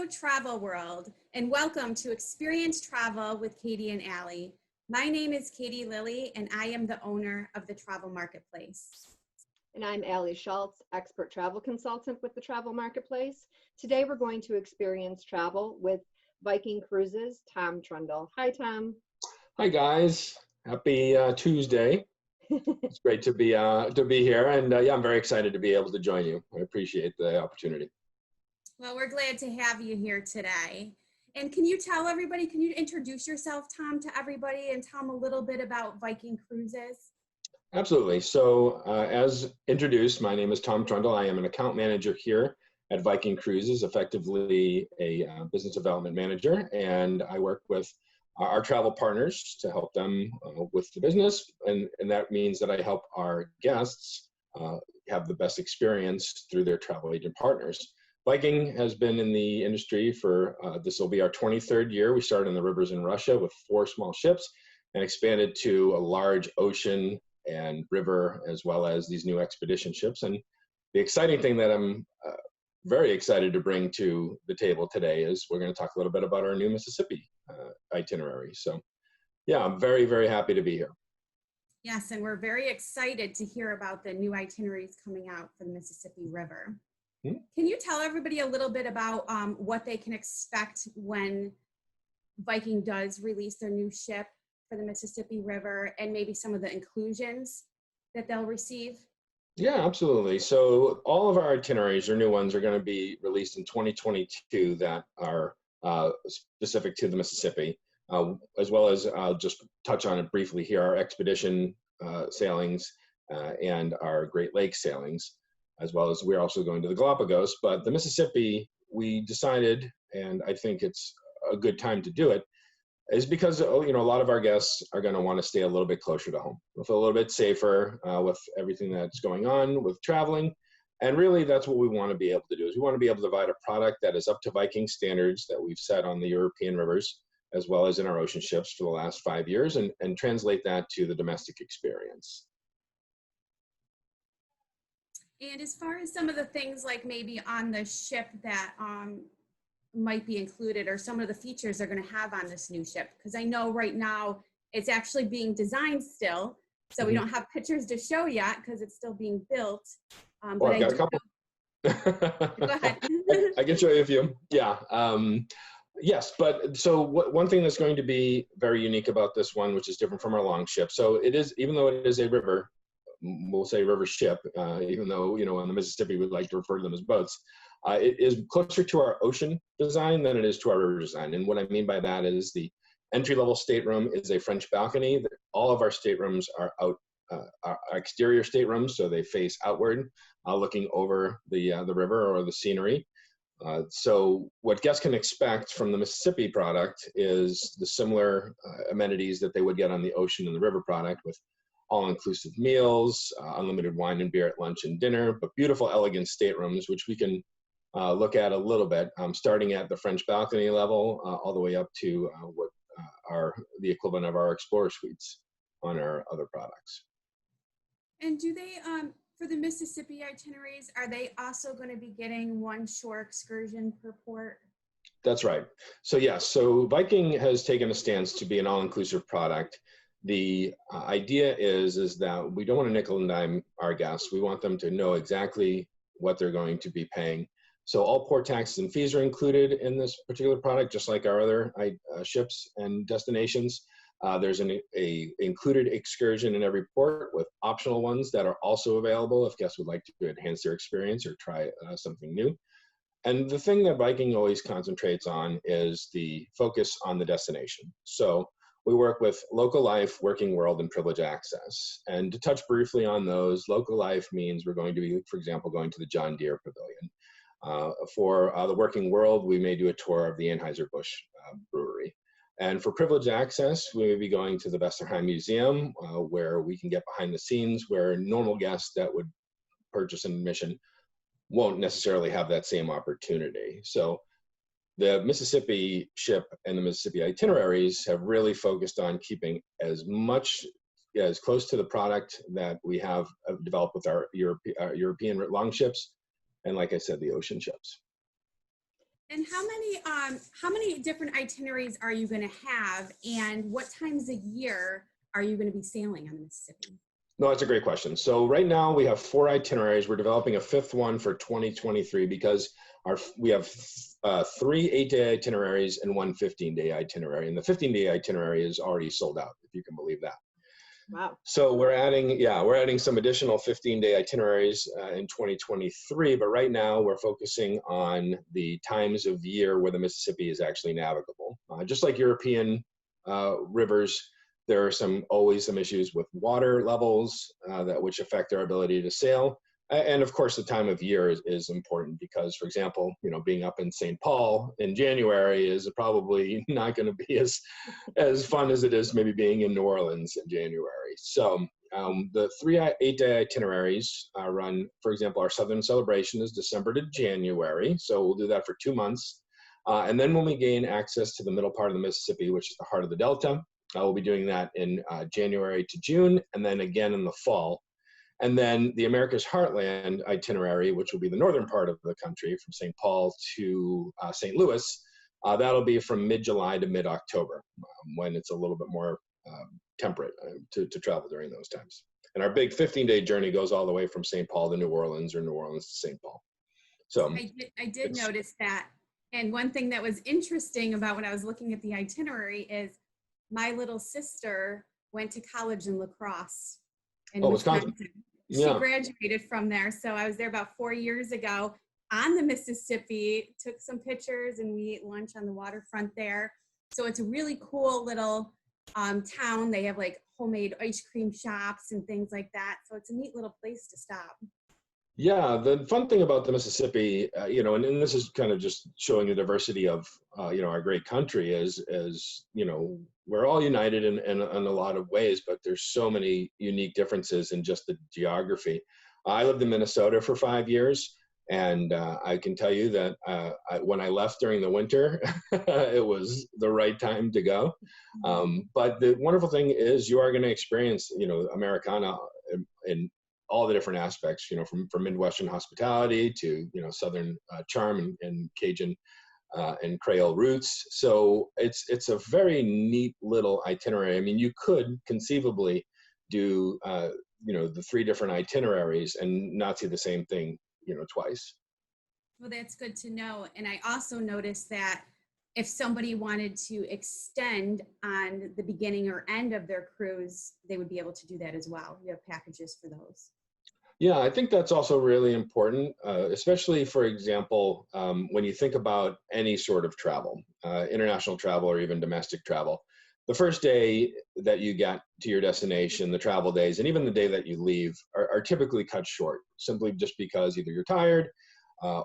Hello, travel world, and welcome to Experience Travel with Katie and Allie. My name is Katie Lilly, and I am the owner of the Travel Marketplace. And I'm Allie Schultz, expert travel consultant with the Travel Marketplace. Today we're going to experience travel with Viking Cruises, Tom Trundle. Hi, Tom. Hi, guys. Happy Tuesday. It's great to be here, and yeah, I'm very excited to be able to join you. I appreciate the opportunity. Well, we're glad to have you here today. And can you tell everybody, can you introduce yourself, Tom, to everybody and tell them a little bit about Viking Cruises? Absolutely. So as introduced, my name is Tom Trundle. I am an account manager here at Viking Cruises, effectively a business development manager, and I work with our travel partners to help them with the business, and that means that I help our guests have the best experience through their travel agent partners. Viking has been in the industry for, this will be our 23rd year. We started in the rivers in Russia with 4 small ships and expanded to a large ocean and river, as well as these new expedition ships. And the exciting thing that I'm very excited to bring to the table today is we're going to talk a little bit about our new Mississippi itinerary. So yeah, I'm very, very happy to be here. Yes, and we're very excited to hear about the new itineraries coming out for the Mississippi River. Can you tell everybody a little bit about what they can expect when Viking does release their new ship for the Mississippi River, and maybe some of the inclusions that they'll receive? Yeah, absolutely. So all of our itineraries, or new ones, are going to be released in 2022 that are specific to the Mississippi, as well as I'll just touch on it briefly here, our expedition sailings and our Great Lakes sailings, as well as we're also going to the Galapagos. But the Mississippi, we decided, and I think it's a good time to do it, is because a lot of our guests are going to want to stay a little bit closer to home, feel a little bit safer with everything that's going on with traveling. And really, that's what we want to be able to do, is we want to be able to provide a product that is up to Viking standards that we've set on the European rivers, as well as in our ocean ships for the last 5 years, and translate that to the domestic experience. And as far as some of the things like maybe on the ship that might be included, or some of the features they're going to have on this new ship, because I know right now it's actually being designed still, so we don't have pictures to show yet because it's still being built. Well, I've got a couple. Go ahead. I can show you a few. Yeah. Yes, but so one thing that's going to be very unique about this one, which is different from our long ship. So it is, even though it is a river, we'll say river ship, even though, on the Mississippi, we'd like to refer to them as boats. It is closer to our ocean design than it is to our river design. And what I mean by that is the entry-level stateroom is a French balcony. All of our staterooms are are exterior staterooms, so they face outward, looking over the river or the scenery. So what guests can expect from the Mississippi product is the similar amenities that they would get on the ocean and the river product, with all-inclusive meals, unlimited wine and beer at lunch and dinner, but beautiful, elegant staterooms, which we can look at a little bit, starting at the French balcony level, all the way up to what are the equivalent of our Explorer Suites on our other products. And do they, for the Mississippi itineraries, are they also going to be getting one shore excursion per port? That's right. So yes, so Viking has taken a stance to be an all-inclusive product. The idea is that we don't want to nickel and dime our guests. We want them to know exactly what they're going to be paying. So all port taxes and fees are included in this particular product, just like our other ships and destinations. There's an included excursion in every port, with optional ones that are also available if guests would like to enhance their experience or try something new. And the thing that Viking always concentrates on is the focus on the destination. So we work with Local Life, Working World, and Privilege Access. And to touch briefly on those, Local Life means we're going to be, for example, going to the John Deere Pavilion. For the Working World, we may do a tour of the Anheuser-Busch brewery. And for Privilege Access, we may be going to the Westerheim Museum, where we can get behind the scenes, where normal guests that would purchase an admission won't necessarily have that same opportunity. So the Mississippi ship and the Mississippi itineraries have really focused on keeping as close to the product that we have developed with our European long ships, and like I said, the ocean ships. And how many different itineraries are you going to have, and what times a year are you going to be sailing on the Mississippi? No, that's a great question. So right now we have 4 itineraries. We're developing a 5th one for 2023 because we have 3 8-day itineraries and 1 15-day itinerary. And the 15-day itinerary is already sold out, if you can believe that. Wow. So we're adding some additional 15-day itineraries in 2023, but right now we're focusing on the times of year where the Mississippi is actually navigable. Just like European rivers, there are always some issues with water levels which affect our ability to sail. And of course, the time of year is important because, for example, being up in St. Paul in January is probably not going to be as fun as it is maybe being in New Orleans in January. So the 3 8-day itineraries run, for example, our Southern Celebration is December to January. So we'll do that for 2 months. And then when we gain access to the middle part of the Mississippi, which is the heart of the Delta, we'll be doing that in January to June, and then again in the fall. And then the America's Heartland itinerary, which will be the northern part of the country from St. Paul to St. Louis, that'll be from mid-July to mid-October when it's a little bit more temperate to travel during those times. And our big 15-day journey goes all the way from St. Paul to New Orleans or New Orleans to St. Paul. So I did notice that. And one thing that was interesting about when I was looking at the itinerary is my little sister went to college in La Crosse in Wisconsin. She graduated from there. So I was there about 4 years ago on the Mississippi, took some pictures, and we ate lunch on the waterfront there. So it's a really cool little town. They have like homemade ice cream shops and things like that. So it's a neat little place to stop. Yeah, the fun thing about the Mississippi, and this is kind of just showing the diversity of, our great country is, we're all united in a lot of ways, but there's so many unique differences in just the geography. I lived in Minnesota for 5 years, and I can tell you that when I left during the winter, it was the right time to go. But the wonderful thing is you are going to experience, Americana in all the different aspects, from Midwestern hospitality to, Southern charm and Cajun and Creole roots. So it's a very neat little itinerary. I mean, you could conceivably do, the 3 different itineraries and not see the same thing, twice. Well, that's good to know. And I also noticed that if somebody wanted to extend on the beginning or end of their cruise, they would be able to do that as well. You have packages for those. Yeah, I think that's also really important, especially, for example, when you think about any sort of travel, international travel or even domestic travel. The first day that you get to your destination, the travel days, and even the day that you leave are typically cut short, simply just because either you're tired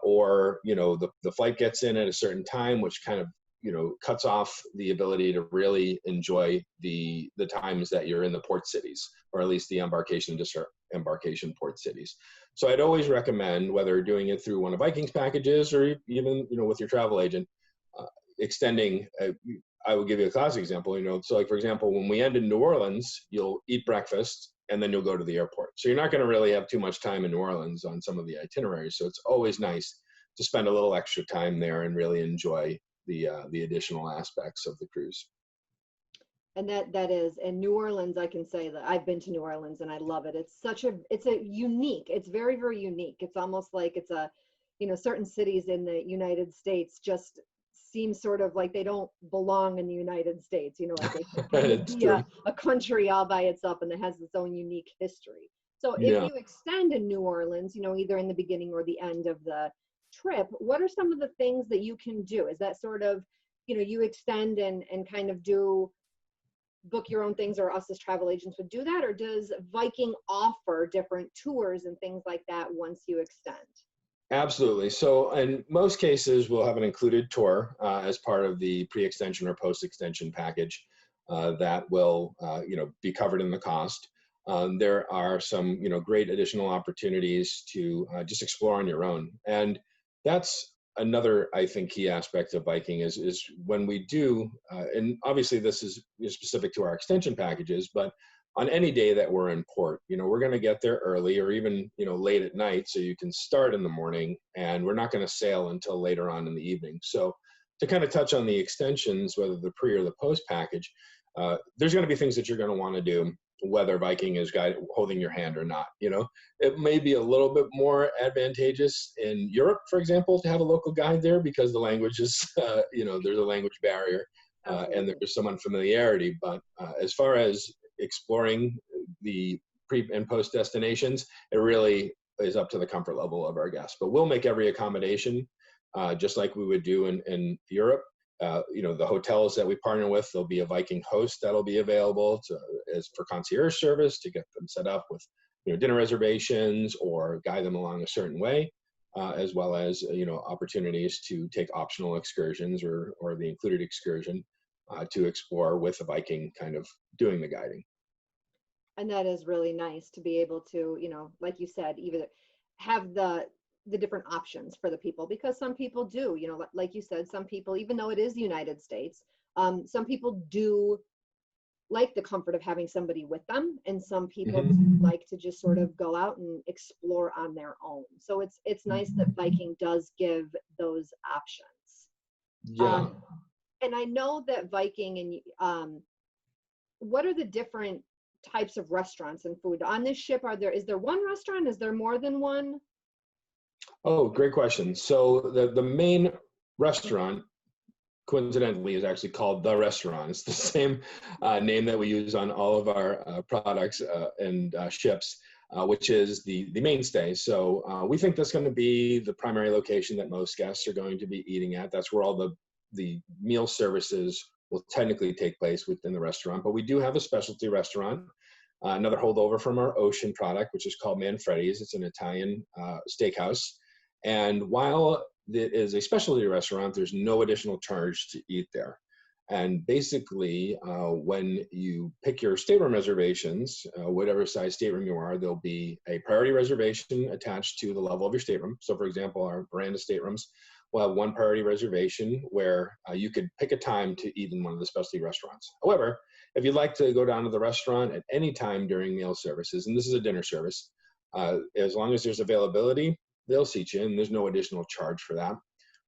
or, the flight gets in at a certain time, which kind of, cuts off the ability to really enjoy the times that you're in the port cities, or at least the embarkation port cities. So I'd always recommend, whether doing it through one of Vikings packages or even, with your travel agent, extending. I will give you a classic example, so like, for example, when we end in New Orleans, you'll eat breakfast and then you'll go to the airport. So you're not going to really have too much time in New Orleans on some of the itineraries. So it's always nice to spend a little extra time there and really enjoy the additional aspects of the cruise. And that is, in New Orleans, I can say that I've been to New Orleans and I love it. It's very, very unique. It's almost like it's certain cities in the United States just seem sort of like they don't belong in the United States, like they can be a country all by itself, and it has its own unique history. So if you extend in New Orleans, either in the beginning or the end of the trip, what are some of the things that you can do? Is that sort of, you extend and kind of book your own things, or us as travel agents would do that? Or does Viking offer different tours and things like that once you extend? Absolutely. So in most cases, we'll have an included tour as part of the pre-extension or post-extension package that will, be covered in the cost. There are some, great additional opportunities to just explore on your own. And that's another, I think, key aspect of Viking is when we do, and obviously this is specific to our extension packages, but on any day that we're in port. We're going to get there early or even, late at night, so you can start in the morning, and we're not going to sail until later on in the evening. So to kind of touch on the extensions, whether the pre or the post package, there's going to be things that you're going to want to do, whether Viking is holding your hand or not. It may be a little bit more advantageous in Europe, for example, to have a local guide there, because the language is, there's a language barrier, and there's some unfamiliarity. But as far as exploring the pre and post destinations, it really is up to the comfort level of our guests. But we'll make every accommodation, just like we would do in Europe. The hotels that we partner with, there'll be a Viking host that'll be available as for concierge service to get them set up with, dinner reservations or guide them along a certain way, as well as, opportunities to take optional excursions or the included excursion to explore with a Viking kind of doing the guiding. And that is really nice to be able to, like you said, even have the different options for the people, because some people do, like you said, some people, even though it is the United States, some people do like the comfort of having somebody with them, and some people like to just sort of go out and explore on their own. So it's nice that Viking does give those options. Yeah. And I know that Viking and what are the different types of restaurants and food on this ship? Is there one restaurant? Is there more than one? Oh, great question. So the main restaurant, coincidentally, is actually called The Restaurant. It's the same name that we use on all of our products and ships, which is the mainstay. So we think that's going to be the primary location that most guests are going to be eating at. That's where all the meal services will technically take place within the restaurant. But we do have a specialty restaurant, another holdover from our ocean product, which is called Manfredi's. It's an Italian steakhouse. And while it is a specialty restaurant, there's no additional charge to eat there. And basically, when you pick your stateroom reservations, whatever size stateroom you are, there'll be a priority reservation attached to the level of your stateroom. So for example, our veranda staterooms will have one priority reservation where you could pick a time to eat in one of the specialty restaurants. However, if you'd like to go down to the restaurant at any time during meal services, and this is a dinner service, as long as there's availability, they'll seat you, and there's no additional charge for that.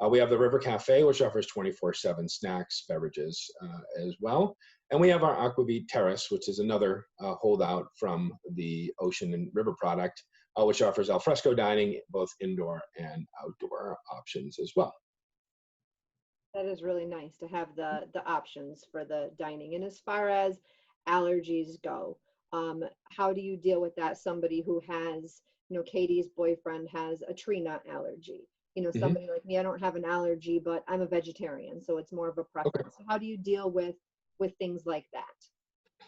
We have the River Cafe, which offers 24/7 snacks, beverages as well. And we have our Aquavit Terrace, which is another holdout from the ocean and river product, which offers al fresco dining, both indoor and outdoor options as well. That is really nice to have the options for the dining. And as far as allergies go, how do you deal with that? Somebody who has, Katie's boyfriend has a tree nut allergy. Somebody like me, I don't have an allergy, but I'm a vegetarian, so it's more of a preference. So how do you deal with things like that?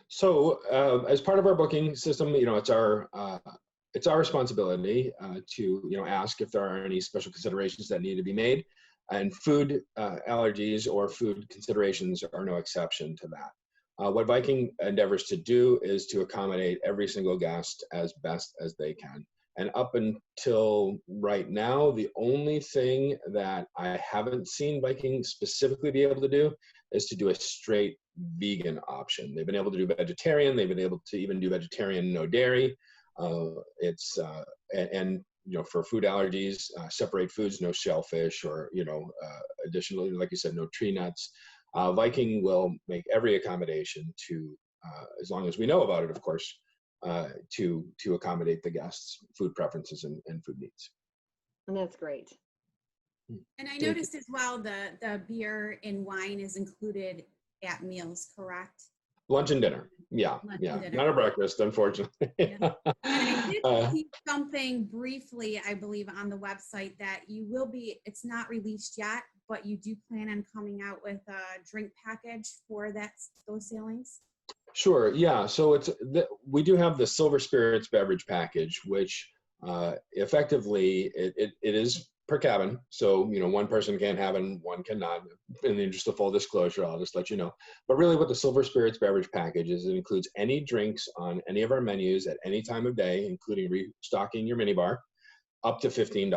So as part of our booking system, it's our responsibility to ask if there are any special considerations that need to be made, and food allergies or food considerations are no exception to that. What Viking endeavors to do is to accommodate every single guest as best as they can. And up until right now, the only thing that I haven't seen Viking specifically be able to do is to do a straight vegan option. They've been able to do vegetarian. They've been able to even do vegetarian, no dairy. For food allergies, separate foods, no shellfish, or additionally, like you said, no tree nuts. Viking will make every accommodation to, as long as we know about it, of course, to accommodate the guests' food preferences and food needs. And that's great. And I noticed as well the beer and wine is included at meals, correct? Lunch and dinner. Yeah. Dinner. Not a breakfast, unfortunately. Yeah. And I did see something briefly, I believe, on the website that it's not released yet, but you do plan on coming out with a drink package for those sailings? Sure. Yeah. So we do have the Silver Spirits beverage package, which effectively it is per cabin. So, one person can have and one cannot. In the interest of full disclosure, I'll just let you know. But really what the Silver Spirits beverage package is, it includes any drinks on any of our menus at any time of day, including restocking your minibar, up to $15.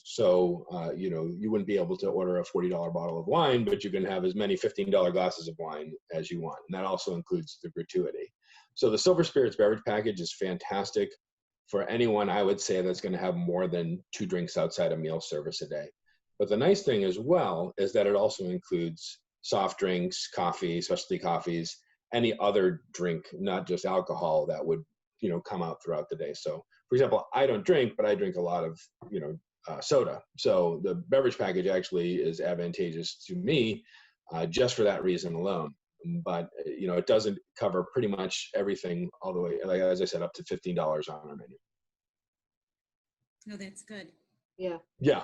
So, you wouldn't be able to order a $40 bottle of wine, but you can have as many $15 glasses of wine as you want. And that also includes the gratuity. So the Silver Spirits beverage package is fantastic for anyone, I would say, that's going to have more than 2 drinks outside a meal service a day. But the nice thing as well is that it also includes soft drinks, coffee, specialty coffees, any other drink, not just alcohol, that would, come out throughout the day. So, for example, I don't drink, but I drink a lot of, soda. So the beverage package actually is advantageous to me just for that reason alone. But it doesn't cover pretty much everything all the way, like as I said, up to $15 on our menu. No, that's good. Yeah. Yeah.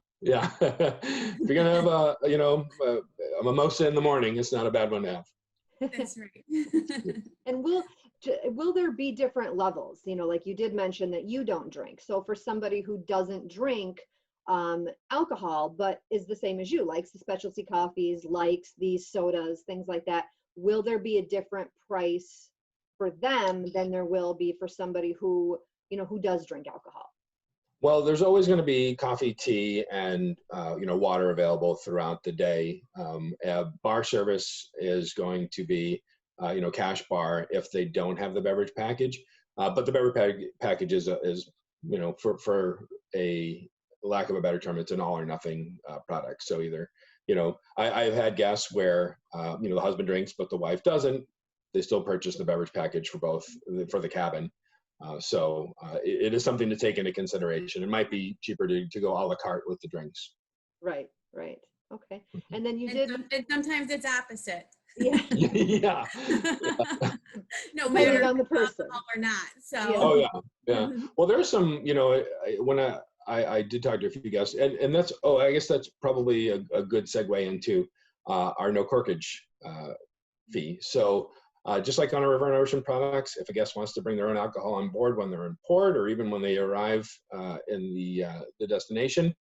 If you're gonna have a mimosa in the morning, it's not a bad one to have. That's right. And will there be different levels? Like you did mention that you don't drink. So for somebody who doesn't drink alcohol, but is the same as you, likes the specialty coffees, likes these sodas, things like that, will there be a different price for them than there will be for somebody who does drink alcohol? Well, there's always going to be coffee, tea, and water available throughout the day. Bar service is going to be cash bar if they don't have the beverage package. But the beverage package is for a lack of a better term, it's an all or nothing product. So either I've had guests where the husband drinks but the wife doesn't. They still purchase the beverage package for both for the cabin. So it is something to take into consideration. It might be cheaper to go a la carte with the drinks. Right. Okay. And then and sometimes it's opposite. Yeah. Yeah. No matter on the person or not. So. Oh yeah. Well, there's some. When I did talk to a few guests, and that's I guess that's probably a good segue into our no corkage fee. So. Just like on our river and ocean products, if a guest wants to bring their own alcohol on board when they're in port or even when they arrive in the destination,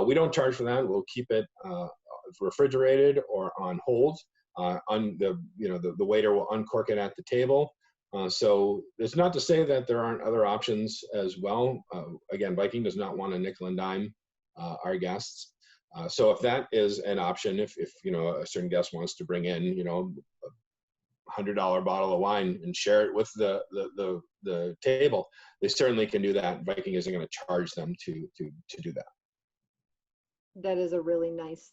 we don't charge for that. We'll keep it refrigerated or on hold. The waiter will uncork it at the table. So it's not to say that there aren't other options as well. Again, Viking does not want to nickel and dime our guests. So if that is an option, if a certain guest wants to bring in $100 bottle of wine and share it with the table, they certainly can do that. Viking isn't going to charge them to do that. That is a really nice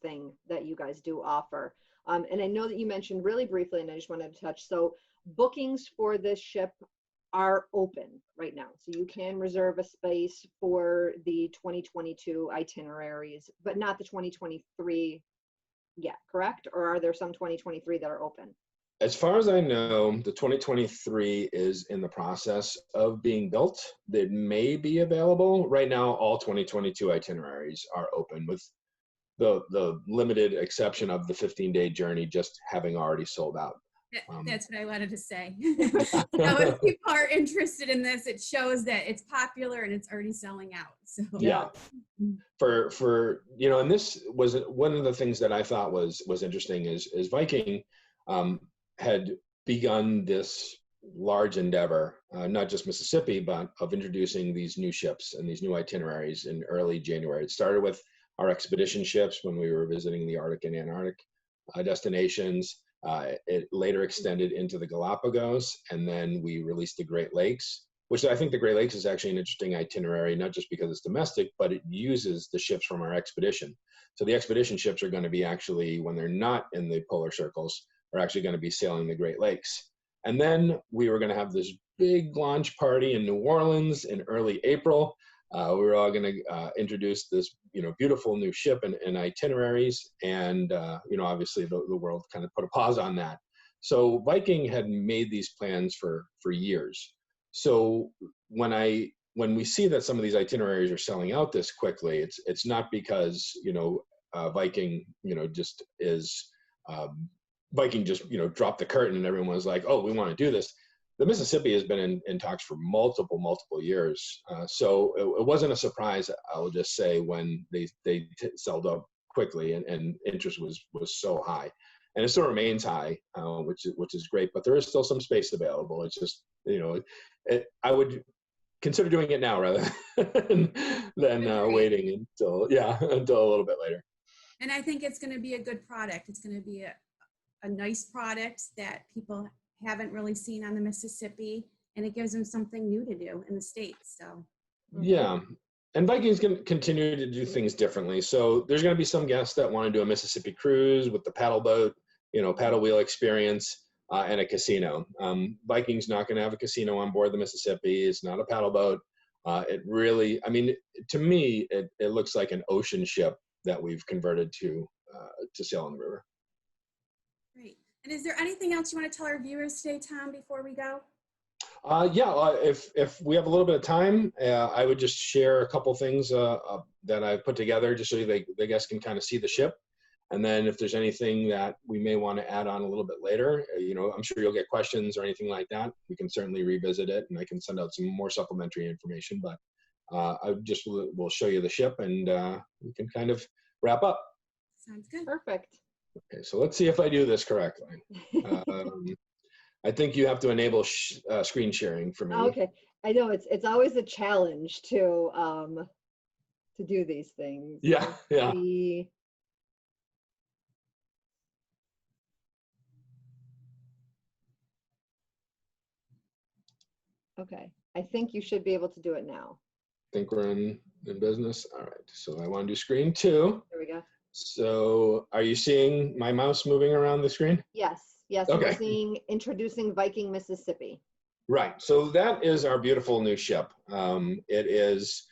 thing that you guys do offer. And I know that you mentioned really briefly, and I just wanted to touch. So bookings for this ship are open right now. So you can reserve a space for the 2022 itineraries, but not the 2023 yet, correct? Or are there some 2023 that are open? As far as I know, the 2023 is in the process of being built. That may be available. Right now, all 2022 itineraries are open, with the limited exception of the 15-day journey just having already sold out. That's what I wanted to say. If people are interested in this, it shows that it's popular and it's already selling out. So yeah, for and this was one of the things that I thought was interesting is Viking had begun this large endeavor, not just Mississippi, but of introducing these new ships and these new itineraries in early January. It started with our expedition ships when we were visiting the Arctic and Antarctic destinations. It later extended into the Galapagos, and then we released the Great Lakes, which I think the Great Lakes is actually an interesting itinerary, not just because it's domestic, but it uses the ships from our expedition. So the expedition ships are going to be actually, when they're not in the polar circles, are actually going to be sailing the Great Lakes. And then we were going to have this big launch party in New Orleans in early April. We were all going to introduce this, beautiful new ship and itineraries. And, obviously the world kind of put a pause on that. So Viking had made these plans for years. So when we see that some of these itineraries are selling out this quickly, it's not because, Viking, just is, Viking just, dropped the curtain and everyone was like, oh, we want to do this. The Mississippi has been in talks for multiple years. So it wasn't a surprise, I will just say, when they sold out quickly and interest was so high. And it still remains high, which is great, but there is still some space available. It's just, I would consider doing it now rather than waiting until a little bit later. And I think it's going to be a good product. It's going to be a nice product that people haven't really seen on the Mississippi, and it gives them something new to do in the States. So, yeah. And Vikings can continue to do things differently. So there's going to be some guests that want to do a Mississippi cruise with the paddle boat, paddle wheel experience, and a casino. Viking's not going to have a casino on board the Mississippi. It's not a paddle boat. It really, I mean, to me, it looks like an ocean ship that we've converted to sail on the river. great. And is there anything else you want to tell our viewers today, Tom, before we go? If we have a little bit of time, I would just share a couple things that I've put together just so the guests can kind of see the ship. And then if there's anything that we may want to add on a little bit later, I'm sure you'll get questions or anything like that. We can certainly revisit it, and I can send out some more supplementary information. But I just will show you the ship, and we can kind of wrap up. Sounds good. Perfect. Okay, so let's see if I do this correctly. I think you have to enable screen sharing for me. Okay, I know it's always a challenge to do these things. Yeah, yeah. Okay, I think you should be able to do it now. I think we're in business. All right, so I want to do screen 2. There we go. So are you seeing my mouse moving around the screen? Yes, yes, Okay. we're seeing introducing Viking Mississippi. Right, so that is our beautiful new ship. It is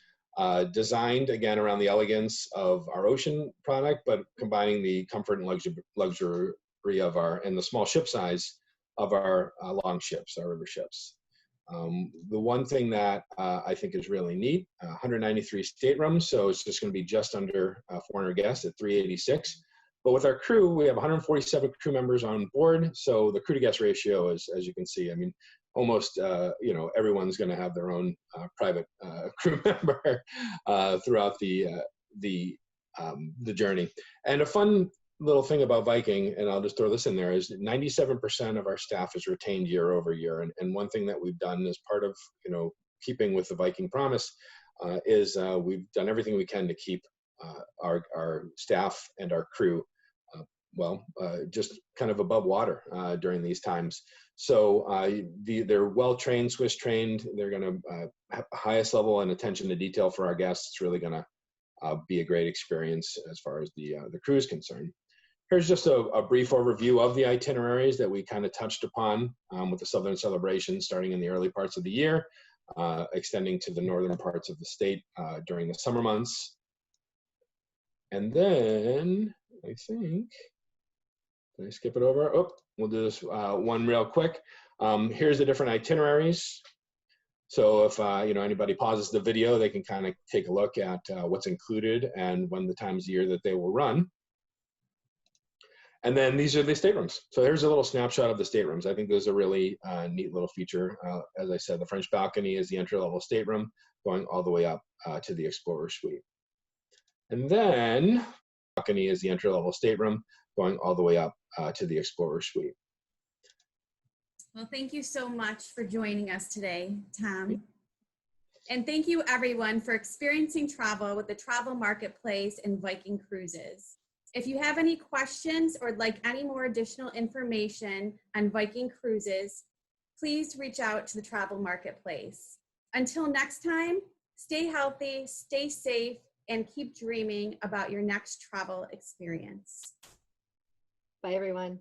designed, again, around the elegance of our ocean product, but combining the comfort and luxury of and the small ship size of our long ships, our river ships. The one thing that I think is really neat, 193 staterooms, so it's just going to be just under 400 guests at 386. But with our crew, we have 147 crew members on board, so the crew to guest ratio is, as you can see, I mean, almost everyone's going to have their own private crew member throughout the journey. And a fun little thing about Viking, and I'll just throw this in there, is 97% of our staff is retained year over year. And one thing that we've done as part of keeping with the Viking promise is we've done everything we can to keep our staff and our crew just kind of above water during these times. So they're well-trained, Swiss-trained. They're going to have the highest level and attention to detail for our guests. It's really going to be a great experience as far as the crew is concerned. Here's just a brief overview of the itineraries that we kind of touched upon with the Southern Celebration starting in the early parts of the year, extending to the northern parts of the state during the summer months. And then I think, can I skip it over? Oh, we'll do this one real quick. Here's the different itineraries. So if anybody pauses the video, they can kind of take a look at what's included and when the times of year that they will run. And then these are the staterooms. So here's a little snapshot of the staterooms. I think there's a really neat little feature. As I said, the French balcony is the entry-level stateroom, going all the way up to the Explorer Suite. And then balcony is the entry-level stateroom, going all the way up to the Explorer Suite. Well, thank you so much for joining us today, Tom. And thank you everyone for experiencing travel with the Travel Marketplace and Viking Cruises. If you have any questions or would like any more additional information on Viking Cruises, please reach out to the Travel Marketplace. Until next time, stay healthy, stay safe, and keep dreaming about your next travel experience. Bye, everyone.